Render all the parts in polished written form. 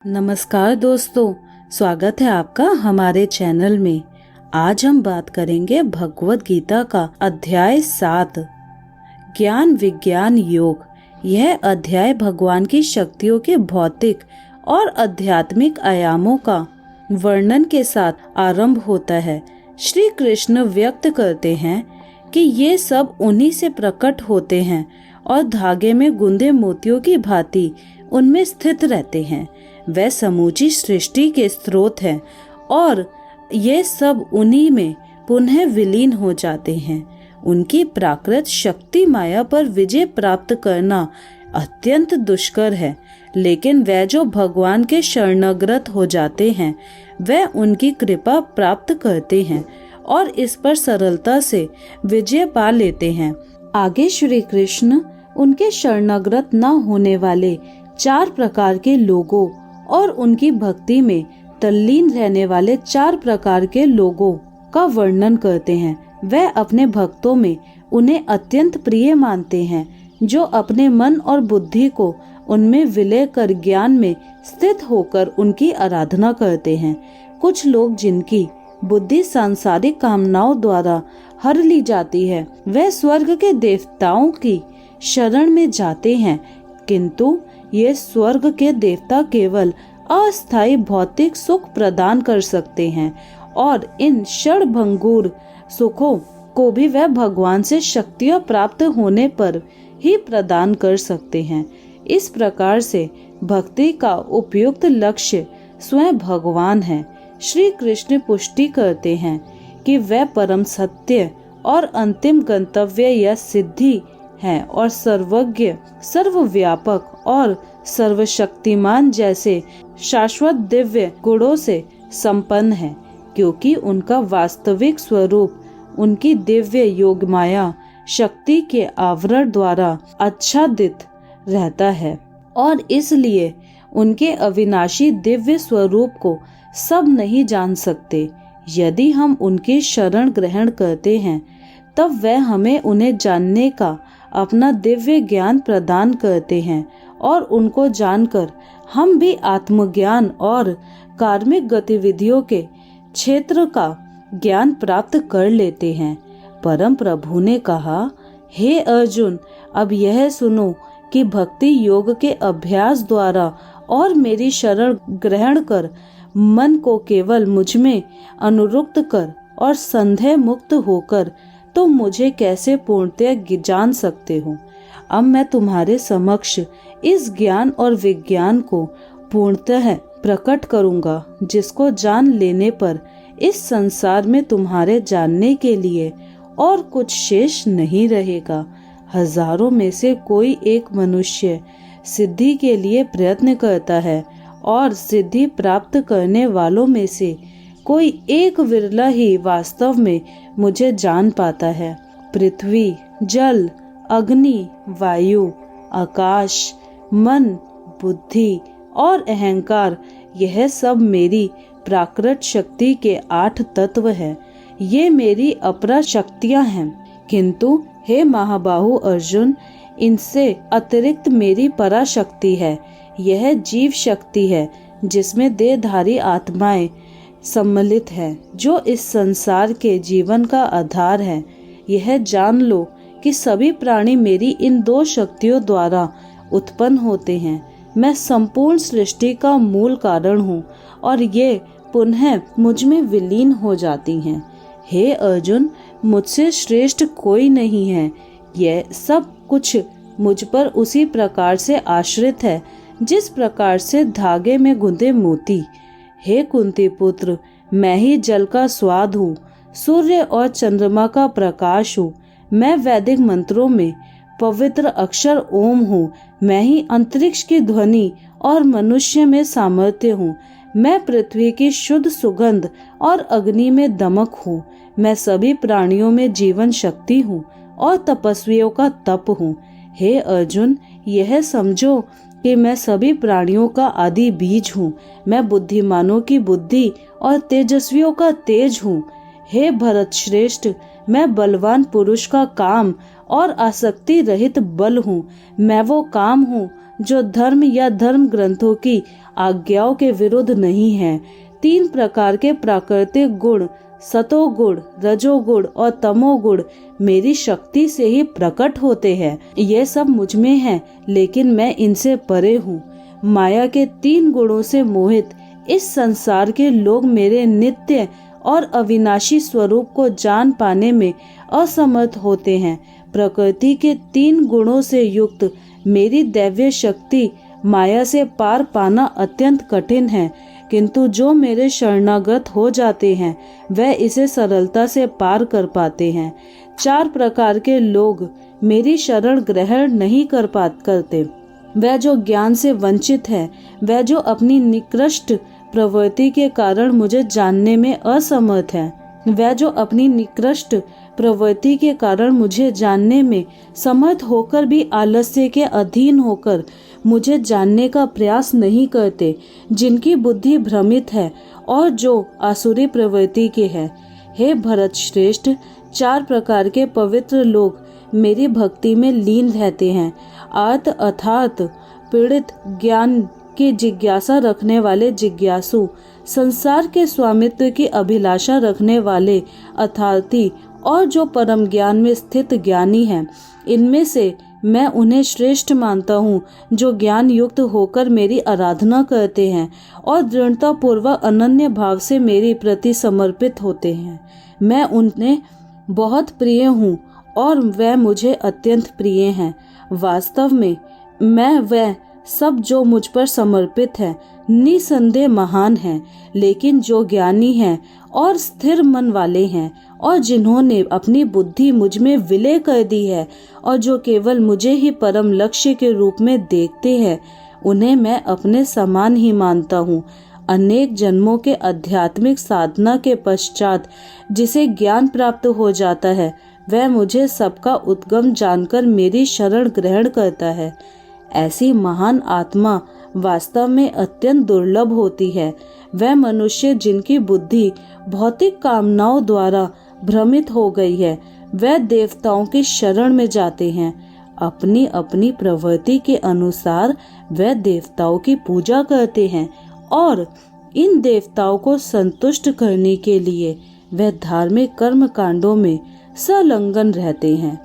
नमस्कार दोस्तों, स्वागत है आपका हमारे चैनल में। आज हम बात करेंगे भगवत गीता का अध्याय 7 ज्ञान विज्ञान योग। यह अध्याय भगवान की शक्तियों के भौतिक और आध्यात्मिक आयामों का वर्णन के साथ आरंभ होता है। श्री कृष्ण व्यक्त करते हैं कि ये सब उन्हीं से प्रकट होते हैं और धागे में गुंदे मोतियों की भांति उनमें स्थित रहते हैं। वह समूची सृष्टि के स्रोत हैं और ये सब उन्हीं में पुनः विलीन हो जाते हैं। उनकी प्राकृत शक्ति माया पर विजय प्राप्त करना अत्यंत दुष्कर है, लेकिन वह जो भगवान के शरणागत हो जाते हैं वह उनकी कृपा प्राप्त करते हैं और इस पर सरलता से विजय पा लेते हैं। आगे श्री कृष्ण उनके शरणागत न होने वाले 4 प्रकार के लोगों और उनकी भक्ति में तल्लीन रहने वाले 4 प्रकार के लोगों का वर्णन करते हैं। वह अपने भक्तों में उन्हें अत्यंत प्रिय मानते हैं, जो अपने मन और बुद्धि को उनमें विलय कर ज्ञान में स्थित होकर उनकी आराधना करते हैं। कुछ लोग जिनकी बुद्धि सांसारिक कामनाओं द्वारा हर ली जाती है, वह स्वर्ग के देवताओं की शरण में जाते हैं, किंतु ये स्वर्ग के देवता केवल अस्थायी भौतिक सुख प्रदान कर सकते हैं और इन क्षणभंगुर सुखों को भी वह भगवान से शक्तियां प्राप्त होने पर ही प्रदान कर सकते हैं। इस प्रकार से भक्ति का उपयुक्त लक्ष्य स्वयं भगवान है। श्री कृष्ण पुष्टि करते हैं कि वह परम सत्य और अंतिम गंतव्य या सिद्धि है और सर्वज्ञ, सर्वव्यापक और सर्वशक्तिमान जैसे शाश्वत दिव्य गुणों से संपन्न है, क्योंकि उनका वास्तविक स्वरूप उनकी दिव्य योग माया शक्ति के आवरण द्वारा आच्छादित रहता है और इसलिए उनके अविनाशी दिव्य स्वरूप को सब नहीं जान सकते। यदि हम उनकी शरण ग्रहण करते हैं तब वह हमें उन्हें जानने का अपना दिव्य ज्ञान प्रदान करते हैं और उनको जानकर हम भी आत्मज्ञान और कार्मिक गतिविधियों के क्षेत्र का ज्ञान प्राप्त कर लेते हैं। परम प्रभु ने कहा, हे अर्जुन, अब यह सुनो कि भक्ति योग के अभ्यास द्वारा और मेरी शरण ग्रहण कर मन को केवल मुझ में अनुरक्त कर और संदेह मुक्त होकर तुम मुझे कैसे पूर्णतः जान सकते हो। अब मैं तुम्हारे समक्ष इस ज्ञान और विज्ञान को पूर्णतः प्रकट करूंगा, जिसको जान लेने पर इस संसार में तुम्हारे जानने के लिए और कुछ शेष नहीं रहेगा। हजारों में से कोई एक मनुष्य सिद्धि के लिए प्रयत्न करता है और सिद्धि प्राप्त करने वालों में से कोई एक विरला ही वास्तव में मुझे जान पाता है। पृथ्वी, जल, अग्नि, वायु, आकाश, मन, बुद्धि और अहंकार, यह सब मेरी प्राकृत शक्ति के 8 तत्व है। ये मेरी अपरा शक्तियां हैं, किंतु हे महाबाहु अर्जुन, इनसे अतिरिक्त मेरी पराशक्ति है। यह जीव शक्ति है, जिसमें देहधारी आत्माएं सम्मिलित है, जो इस संसार के जीवन का आधार है। यह जान लो कि सभी प्राणी मेरी इन 2 शक्तियों द्वारा उत्पन्न होते हैं। मैं संपूर्ण सृष्टि का मूल कारण हूँ और ये पुनः मुझ में विलीन हो जाती हैं। हे अर्जुन, मुझसे श्रेष्ठ कोई नहीं है। यह सब कुछ मुझ पर उसी प्रकार से आश्रित है जिस प्रकार से धागे में गुंदे मोती। हे कुंती पुत्र, मैं ही जल का स्वाद हूँ, सूर्य और चंद्रमा का प्रकाश हूँ। मैं वैदिक मंत्रों में पवित्र अक्षर ओम हूँ। मैं ही अंतरिक्ष की ध्वनि और मनुष्य में सामर्थ्य हूँ। मैं पृथ्वी की शुद्ध सुगंध और अग्नि में दमक हूँ। मैं सभी प्राणियों में जीवन शक्ति हूँ और तपस्वियों का तप हूँ। हे अर्जुन, यह समझो कि मैं सभी प्राणियों का आदि बीज हूँ। मैं बुद्धिमानों की बुद्धि और तेजस्वियों का तेज हूँ। हे भरत श्रेष्ठ, मैं बलवान पुरुष का काम और आसक्ति रहित बल हूँ। मैं वो काम हूँ जो धर्म या धर्म ग्रंथों की आज्ञाओं के विरुद्ध नहीं हैं। 3 प्रकार के प्राकृतिक गुण, सतोगुण, रजोगुण और तमोगुण मेरी शक्ति से ही प्रकट होते हैं। ये सब मुझ में है, लेकिन मैं इनसे परे हूँ। माया के 3 गुणों से मोहित इस संसार के लोग मेरे नित्य और अविनाशी स्वरूप को जान पाने में असमर्थ होते हैं। प्रकृति के 3 गुणों से युक्त मेरी दैवीय शक्ति माया से पार पाना अत्यंत कठिन है, किंतु जो मेरे शरणागत हो जाते हैं वह इसे सरलता से पार कर पाते हैं। 4 प्रकार के लोग मेरी शरण ग्रहण नहीं करते। वह जो ज्ञान से वंचित है, वह जो अपनी निकृष्ट प्रवृत्ति के कारण मुझे जानने में असमर्थ है, वह जो अपनी निकृष्ट प्रवृत्ति के कारण मुझे जानने में समर्थ होकर भी आलस्य के अधीन होकर मुझे जानने का प्रयास नहीं करते, जिनकी बुद्धि भ्रमित है और जो आसुरी प्रवृत्ति के है। हे भरत श्रेष्ठ, 4 प्रकार के पवित्र लोग मेरी भक्ति में लीन रहते हैं। अर्थ अर्थात पीड़ित, ज्ञान की जिज्ञासा रखने वाले जिज्ञासु, संसार के स्वामित्व की अभिलाषा रखने वाले अर्थार्थी और जो परम ज्ञान में स्थित ज्ञानी हैं। इनमें से मैं उन्हें श्रेष्ठ मानता हूँ जो ज्ञान युक्त होकर मेरी आराधना करते हैं और दृढ़ता पूर्वक अनन्य भाव से मेरी प्रति समर्पित होते हैं। मैं उन्हें बहुत प्रिय हूँ और वह मुझे अत्यंत प्रिय हैं। वास्तव में मैं वह सब जो मुझ पर समर्पित है निसंदेह महान हैं, लेकिन जो ज्ञानी हैं और स्थिर मन वाले हैं और जिन्होंने अपनी बुद्धि मुझ में विलय कर दी है और जो केवल मुझे ही परम लक्ष्य के रूप में देखते हैं, उन्हें मैं अपने समान ही मानता हूँ। अनेक जन्मों के आध्यात्मिक साधना के पश्चात जिसे ज्ञान प्राप्त हो जाता है, वह मुझे सबका उद्गम जानकर मेरी शरण ग्रहण करता है। ऐसी महान आत्मा वास्तव में अत्यंत दुर्लभ होती है। वह मनुष्य जिनकी बुद्धि भौतिक कामनाओं द्वारा भ्रमित हो गई है, वह देवताओं की शरण में जाते हैं। अपनी अपनी प्रवृत्ति के अनुसार वह देवताओं की पूजा करते हैं और इन देवताओं को संतुष्ट करने के लिए वह धार्मिक कर्म कांडों में संलग्न रहते हैं।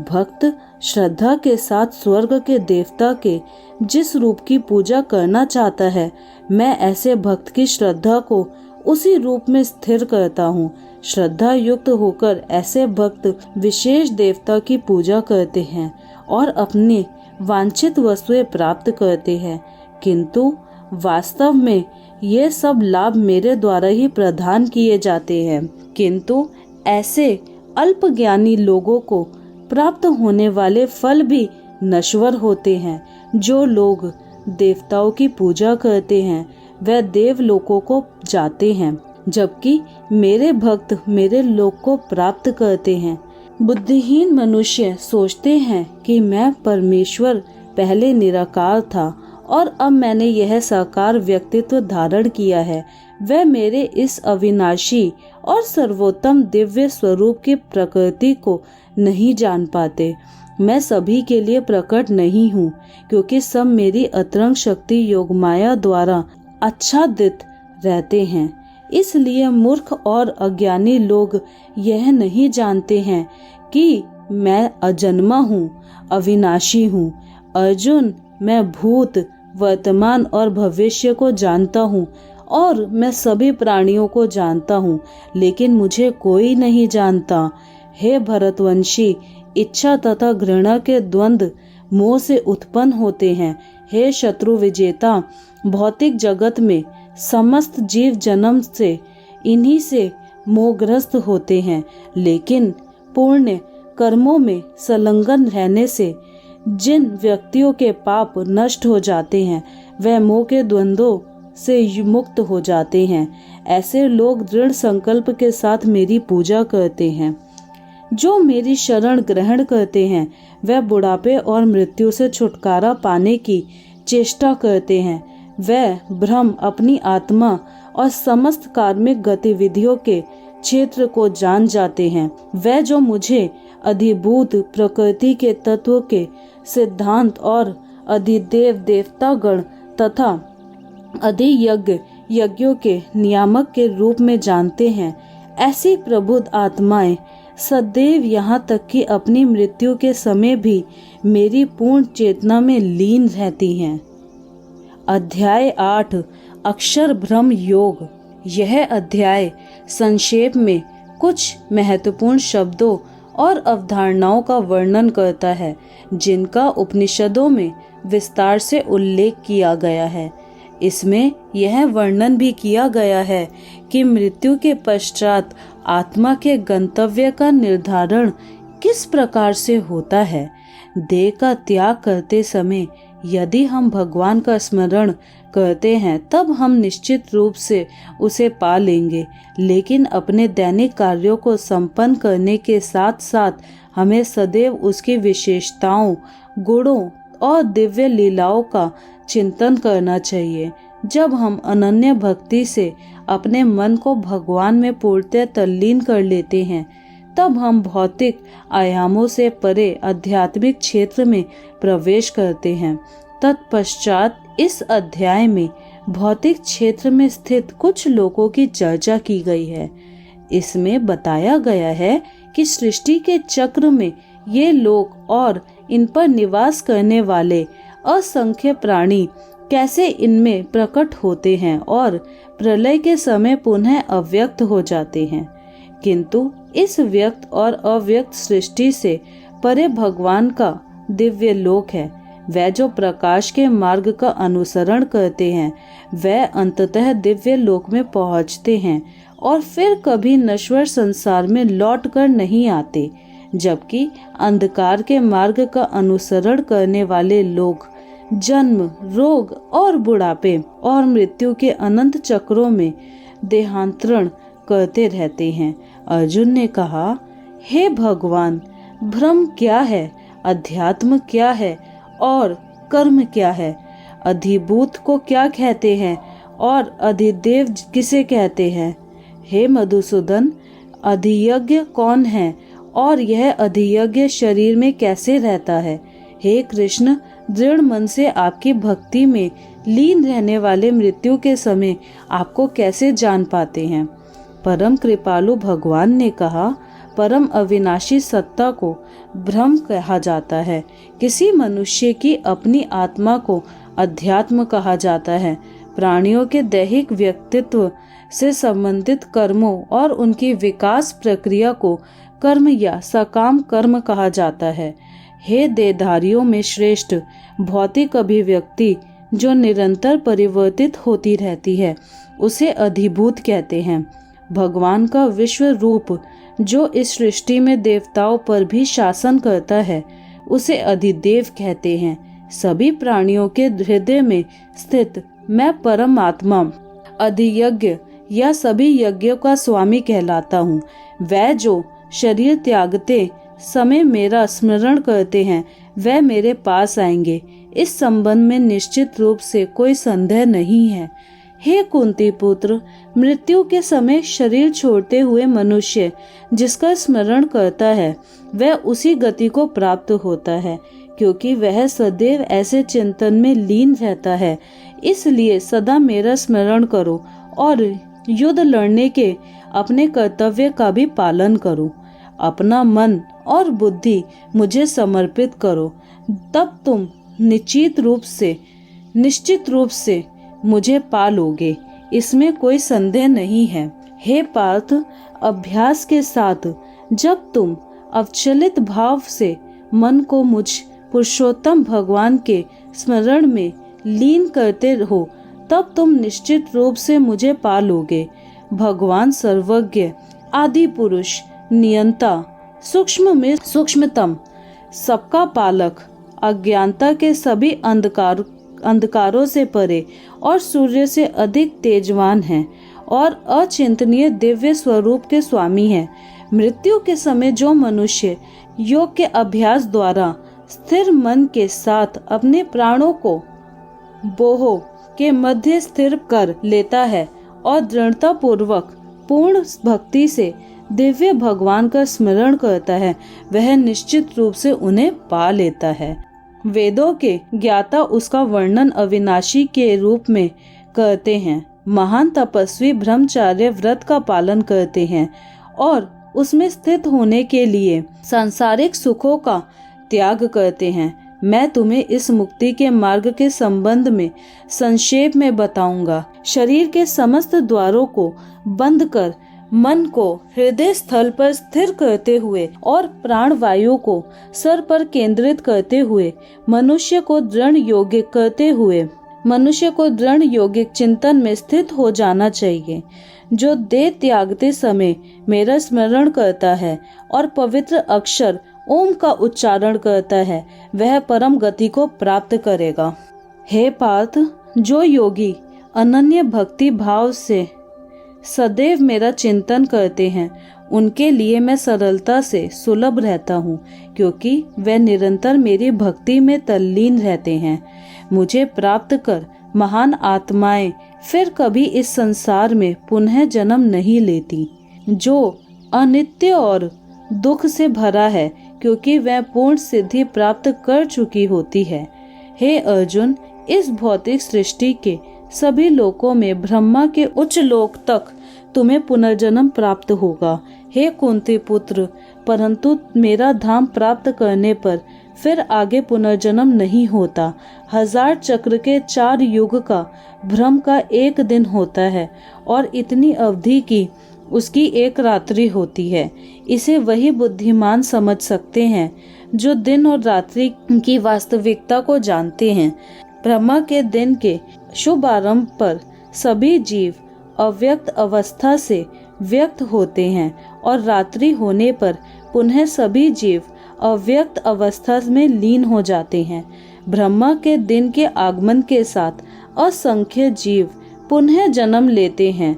भक्त श्रद्धा के साथ स्वर्ग के देवता के जिस रूप की पूजा करना चाहता है, मैं ऐसे भक्त की श्रद्धा को उसी रूप में स्थिर करता हूँ। श्रद्धा युक्त होकर ऐसे भक्त विशेष देवता की पूजा करते हैं और अपने वांछित वस्तुएं प्राप्त करते हैं, किंतु वास्तव में ये सब लाभ मेरे द्वारा ही प्रदान किए जाते हैं। किंतु ऐसे अल्पज्ञानी लोगों को प्राप्त होने वाले फल भी नश्वर होते हैं। जो लोग देवताओं की पूजा करते हैं वह देवलोकों को जाते हैं, जबकि मेरे भक्त मेरे लोक को प्राप्त करते हैं। बुद्धिहीन मनुष्य सोचते हैं कि मैं परमेश्वर पहले निराकार था और अब मैंने यह साकार व्यक्तित्व धारण किया है। वह मेरे इस अविनाशी और सर्वोत्तम दिव्य स्वरूप की प्रकृति को नहीं जान पाते। मैं सभी के लिए प्रकट नहीं हूँ, क्योंकि सब मेरी अतरंग शक्ति योग माया द्वारा आच्छादित रहते हैं। इसलिए मूर्ख और अज्ञानी लोग यह नहीं जानते हैं कि मैं अजन्मा हूँ, अविनाशी हूँ। अर्जुन, मैं भूत, वर्तमान और भविष्य को जानता हूँ और मैं सभी प्राणियों को जानता हूँ, लेकिन मुझे कोई नहीं जानता। हे भरतवंशी, इच्छा तथा घृणा के द्वंद्व मोह से उत्पन्न होते हैं। हे शत्रु विजेता, भौतिक जगत में समस्त जीव जन्म से इन्हीं से मोहग्रस्त होते हैं, लेकिन पुण्य कर्मों में संलग्न रहने से जिन व्यक्तियों के पाप नष्ट हो जाते हैं वह मोह के द्वंद्वों से मुक्त हो जाते हैं। ऐसे लोग दृढ़ संकल्प के साथ मेरी पूजा करते हैं। जो मेरी शरण ग्रहण करते हैं वह बुढ़ापे और मृत्यु से छुटकारा पाने की चेष्टा करते हैं। वह ब्रह्म, अपनी आत्मा और समस्त कार्मिक गतिविधियों के क्षेत्र को जान जाते हैं। वह जो मुझे अधिभूत प्रकृति के तत्व के सिद्धांत और अधिदेव देवतागण तथा अधियज्ञ यज्ञों के नियामक के रूप में जानते हैं, ऐसी प्रबुद्ध आत्माएं सदैव यहाँ तक कि अपनी मृत्यु के समय भी मेरी पूर्ण चेतना में लीन रहती हैं। अध्याय 8 अक्षर ब्रह्म योग। यह अध्याय संक्षेप में कुछ महत्वपूर्ण शब्दों और अवधारणाओं का वर्णन करता है जिनका उपनिषदों में विस्तार से उल्लेख किया गया है। इसमें यह वर्णन भी किया गया है कि मृत्यु के पश्चात आत्मा के गंतव्य का निर्धारण किस प्रकार से होता है। देह का त्याग करते समय यदि हम भगवान का स्मरण करते हैं तब हम निश्चित रूप से उसे पा लेंगे, लेकिन अपने दैनिक कार्यों को संपन्न करने के साथ साथ हमें सदैव उसकी विशेषताओं, गुणों और दिव्य लीलाओं का चिंतन करना चाहिए। जब हम अनन्य भक्ति से अपने मन को भगवान में पूर्णतः तल्लीन कर लेते हैं तब हम भौतिक आयामों से परे आध्यात्मिक क्षेत्र में प्रवेश करते हैं। तत्पश्चात इस अध्याय में भौतिक क्षेत्र में स्थित कुछ लोगों की चर्चा की गई है। इसमें बताया गया है कि सृष्टि के चक्र में ये लोग और इन पर निवास करने वाले असंख्य प्राणी कैसे इनमें प्रकट होते हैं और प्रलय के समय पुनः अव्यक्त हो जाते हैं। किंतु इस व्यक्त और अव्यक्त सृष्टि से परे भगवान का दिव्य लोक है। वह जो प्रकाश के मार्ग का अनुसरण करते हैं वह अंततः दिव्य लोक में पहुंचते हैं और फिर कभी नश्वर संसार में लौट कर नहीं आते, जबकि अंधकार के मार्ग का अनुसरण करने वाले लोग जन्म, रोग और बुढ़ापे और मृत्यु के अनंत चक्रों में देहांतरण करते रहते हैं। अर्जुन ने कहा, हे भगवान, ब्रह्म क्या है, अध्यात्म क्या है और कर्म क्या है? अधिभूत को क्या कहते हैं और अधिदेव किसे कहते हैं? हे मधुसूदन, अधियज्ञ कौन है और यह अधियज्ञ शरीर में कैसे रहता है? हे कृष्ण, दृढ़ मन से आपकी भक्ति में लीन रहने वाले मृत्यु के समय आपको कैसे जान पाते हैं? परम कृपालु भगवान ने कहा, परम अविनाशी सत्ता को ब्रह्म कहा जाता है। किसी मनुष्य की अपनी आत्मा को अध्यात्म कहा जाता है। प्राणियों के दैहिक व्यक्तित्व से संबंधित कर्मों और उनकी विकास प्रक्रिया को कर्म या सकाम कर्म कहा जाता है। हे देहधारियों में श्रेष्ठ, भौतिक अभिव्यक्ति जो निरंतर परिवर्तित होती रहती है उसे अधिभूत कहते हैं। भगवान का विश्व रूप जो इस सृष्टि में देवताओं पर भी शासन करता है उसे अधिदेव कहते हैं। सभी प्राणियों के हृदय में स्थित मैं परमात्मा अधियज्ञ या सभी यज्ञों का स्वामी कहलाता हूँ। वह जो शरीर त्यागते समय मेरा स्मरण करते हैं वह मेरे पास आएंगे। इस संबंध में निश्चित रूप से कोई संदेह नहीं है। हे कुंती पुत्र, मृत्यु के समय शरीर छोड़ते हुए मनुष्य जिसका स्मरण करता है वह उसी गति को प्राप्त होता है, क्योंकि वह सदैव ऐसे चिंतन में लीन रहता है। इसलिए सदा मेरा स्मरण करो और युद्ध लड़ने के अपने कर्तव्य का भी पालन करो। अपना मन और बुद्धि मुझे समर्पित करो, तब तुम निश्चित रूप से मुझे पा लोगे। इसमें कोई संदेह नहीं है। हे पार्थ, अभ्यास के साथ जब तुम अवचलित भाव से मन को मुझ पुरुषोत्तम भगवान के स्मरण में लीन करते हो तब तुम निश्चित रूप से मुझे पा लोगे। भगवान सर्वज्ञ, आदि पुरुष, नियंता, सूक्ष्म में सूक्ष्मतम, सबका पालक, अज्ञानता के सभी अंधकारों से परे और सूर्य से अधिक तेजवान हैं और अचिंतनीय दिव्य स्वरूप के स्वामी हैं। मृत्यु के समय जो मनुष्य योग के अभ्यास द्वारा स्थिर मन के साथ अपने प्राणों को बोहो के मध्य स्थिर कर लेता है और दृढ़ता पूर्वक पूर्ण भक्ति से दिव्य भगवान का स्मरण करता है, वह निश्चित रूप से उन्हें पा लेता है। वेदों के ज्ञाता उसका वर्णन अविनाशी के रूप में करते हैं, महान तपस्वी ब्रह्मचर्य व्रत का पालन करते हैं और उसमें स्थित होने के लिए सांसारिक सुखों का त्याग करते हैं। मैं तुम्हें इस मुक्ति के मार्ग के संबंध में संक्षेप में बताऊंगा। शरीर के समस्त द्वारों को बंद कर मन को हृदय स्थल पर स्थिर करते हुए और प्राण वायु को सर पर केंद्रित करते हुए मनुष्य को दृढ़ योगिक चिंतन में स्थित हो जाना चाहिए। जो देह त्यागते समय मेरा स्मरण करता है और पवित्र अक्षर ओम का उच्चारण करता है, वह परम गति को प्राप्त करेगा। हे पार्थ, जो योगी अनन्य भक्ति भाव से सदैव मेरा चिंतन करते हैं, उनके लिए मैं सरलता से सुलभ रहता हूँ, क्योंकि वे निरंतर मेरी भक्ति में तल्लीन रहते हैं। मुझे प्राप्त कर महान आत्माएं फिर कभी इस संसार में पुनः जन्म नहीं लेती। जो अनित्य और दुख से भरा है, क्योंकि वह पूर्ण सिद्धि प्राप्त कर चुकी होती है। हे अर्जुन, इस भौतिक सृष्टि के सभी लोकों में ब्रह्मा के उच्च लोक तक तुम्हें पुनर्जन्म प्राप्त होगा। हे कुंती पुत्र, परंतु मेरा धाम प्राप्त करने पर फिर आगे पुनर्जन्म नहीं होता। 1000 चक्र के 4 युग का भ्रम का एक दिन होता है और इतनी अवधि की उसकी एक रात्रि होती है। इसे वही बुद्धिमान समझ सकते हैं जो दिन और रात्रि की वास्तविकता को जानते हैं। ब्रह्मा के दिन के शुभ आरंभ पर सभी जीव अव्यक्त अवस्था से व्यक्त होते हैं और रात्रि होने पर पुनः सभी जीव अव्यक्त अवस्था में लीन हो जाते हैं। ब्रह्मा के दिन के आगमन के साथ असंख्य जीव पुनः जन्म लेते हैं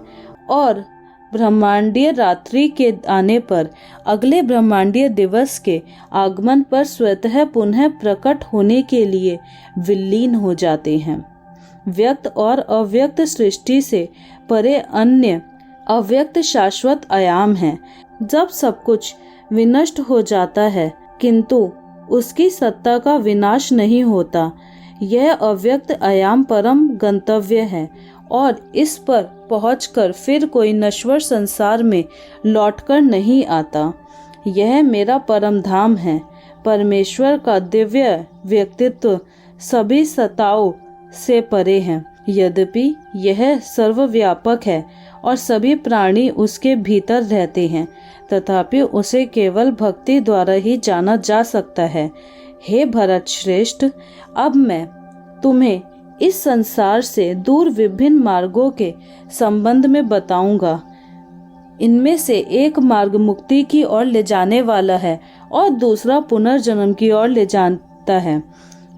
और ब्रह्मांडीय रात्रि के आने पर अगले ब्रह्मांडीय दिवस के आगमन पर स्वतः पुनः प्रकट होने के लिए विलीन हो जाते हैं। व्यक्त और अव्यक्त सृष्टि से परे अन्य अव्यक्त शाश्वत आयाम है। जब सब कुछ विनष्ट हो जाता है किंतु उसकी सत्ता का विनाश नहीं होता, यह अव्यक्त आयाम परम गंतव्य है और इस पर पहुंचकर फिर कोई नश्वर संसार में लौटकर नहीं आता। यह मेरा परम धाम है। परमेश्वर का दिव्य व्यक्तित्व सभी सत्ताओं से परे है। यद्यपि यह सर्वव्यापक है और सभी प्राणी उसके भीतर रहते हैं, तथापि उसे केवल भक्ति द्वारा ही जाना जा सकता है। हे भरत श्रेष्ठ, अब मैं तुम्हें इस संसार से दूर विभिन्न मार्गों के संबंध में बताऊंगा। इनमें से एक मार्ग मुक्ति की ओर ले जाने वाला है और दूसरा पुनर्जन्म की ओर ले जाता है।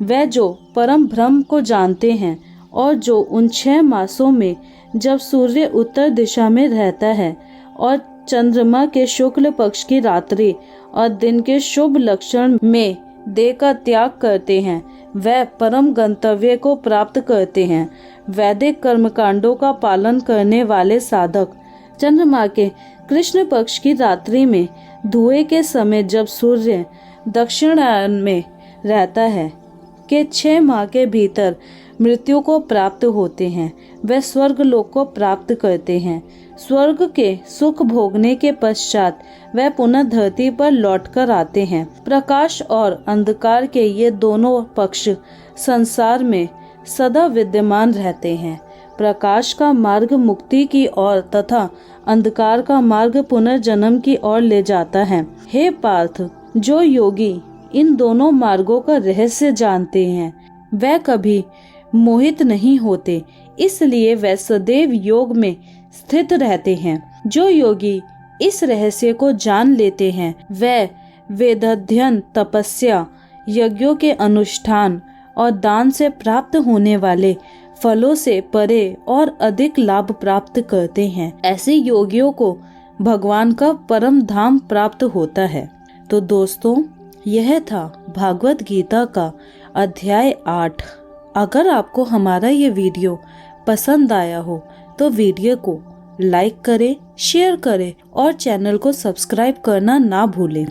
वह जो परम ब्रह्म को जानते हैं और जो उन 6 मासों में जब सूर्य उत्तर दिशा में रहता है और चंद्रमा के शुक्ल पक्ष की रात्रि और दिन के शुभ लक्षण में देह का त्याग करते हैं, वह परम गंतव्य को प्राप्त करते हैं। वैदिक कर्मकांडों का पालन करने वाले साधक चंद्रमा के कृष्ण पक्ष की रात्रि में धुएं के समय जब सूर्य दक्षिणायन में रहता है के 6 माह के भीतर मृत्यु को प्राप्त होते हैं। वे स्वर्ग लोक को प्राप्त करते हैं। स्वर्ग के सुख भोगने के पश्चात वह पुनः धरती पर लौटकर आते हैं। प्रकाश और अंधकार के ये दोनों पक्ष संसार में सदा विद्यमान रहते हैं। प्रकाश का मार्ग मुक्ति की ओर तथा अंधकार का मार्ग पुनर्जन्म की ओर ले जाता है। हे पार्थ, जो योगी इन दोनों मार्गों का रहस्य जानते हैं, वह कभी मोहित नहीं होते, इसलिए वह सदैव योग में स्थित रहते हैं। जो योगी इस रहस्य को जान लेते हैं, वह वेदाध्ययन, तपस्या, यज्ञों के अनुष्ठान और दान से प्राप्त होने वाले फलों से परे और अधिक लाभ प्राप्त करते हैं। ऐसे योगियों को भगवान का परम धाम प्राप्त होता है। तो दोस्तों, यह था भागवत गीता का अध्याय 8। अगर आपको हमारा ये वीडियो पसंद आया हो तो वीडियो को लाइक करें, शेयर करें और चैनल को सब्सक्राइब करना ना भूलें।